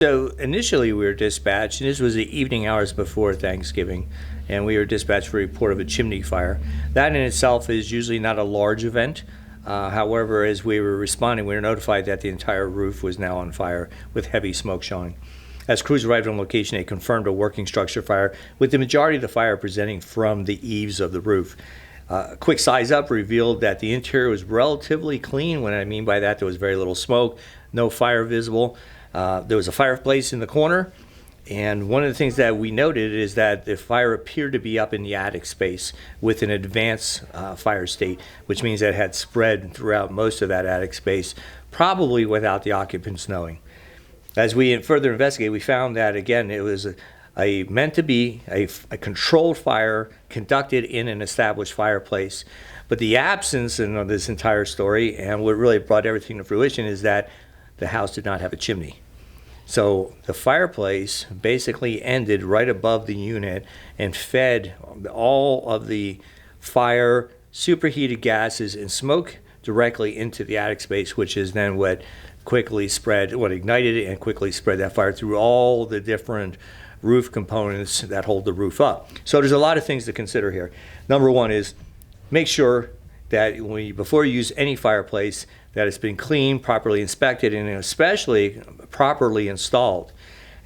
So initially we were dispatched, and this was the evening hours before Thanksgiving, and we were dispatched for a report of a chimney fire. That in itself is usually not a large event. However, as we were responding, we were notified that the entire roof was now on fire with heavy smoke showing. As crews arrived on location, they confirmed a working structure fire, with the majority of the fire presenting from the eaves of the roof. Quick size up revealed that the interior was relatively clean. What I mean by that, there was very little smoke, no fire visible. There was a fireplace in the corner, and one of the things that we noted is that the fire appeared to be up in the attic space with an advanced fire state, which means that it had spread throughout most of that attic space, probably without the occupants knowing. As we further investigated, we found that, again, it was meant to be a controlled fire conducted in an established fireplace. But the absence in this entire story, and what really brought everything to fruition, is that the house did not have a chimney. So the fireplace basically ended right above the unit and fed all of the fire, superheated gases, and smoke directly into the attic space, which is then what ignited it and quickly spread that fire through all the different roof components that hold the roof up. So there's a lot of things to consider here. Number one is make sure that before you use any fireplace, that it's been cleaned, properly inspected, and especially properly installed.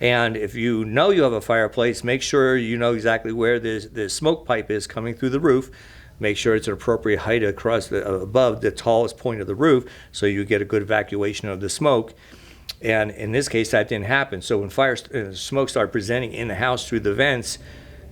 And if you know you have a fireplace, make sure you know exactly where the smoke pipe is coming through the roof. Make sure it's an appropriate height above the tallest point of the roof, so you get a good evacuation of the smoke. And in this case, that didn't happen. So when smoke started presenting in the house through the vents,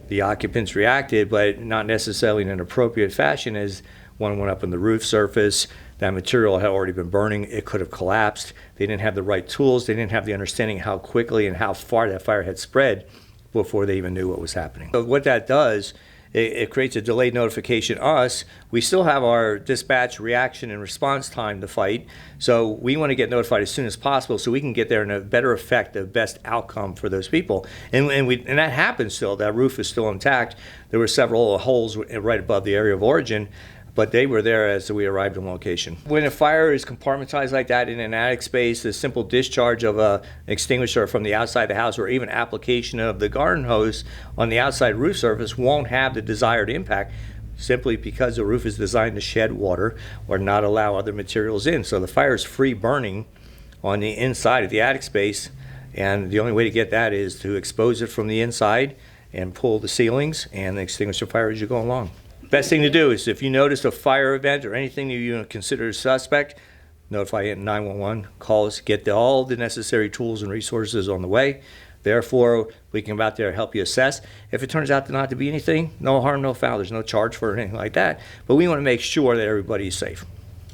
the occupants reacted, but not necessarily in an appropriate fashion, as one went up on the roof surface. That material had already been burning. It could have collapsed. They didn't have the right tools. They didn't have the understanding how quickly and how far that fire had spread before they even knew what was happening. So what that does, it creates a delayed notification to us. We still have our dispatch reaction and response time to fight, so we want to get notified as soon as possible so we can get there in a better effect, the best outcome for those people. And that happens still. That roof is still intact. There were several holes right above the area of origin, but they were there as we arrived on location. When a fire is compartmentalized like that in an attic space, the simple discharge of an extinguisher from the outside of the house or even application of the garden hose on the outside roof surface won't have the desired impact, simply because the roof is designed to shed water or not allow other materials in. So the fire is free burning on the inside of the attic space, and the only way to get that is to expose it from the inside and pull the ceilings and extinguish the fire as you go along. Best thing to do is, if you notice a fire event or anything that you consider suspect, notify 911, call us, get all the necessary tools and resources on the way. Therefore, we can come out there and help you assess. If it turns out not to be anything, no harm, no foul. There's no charge for anything like that. But we want to make sure that everybody is safe.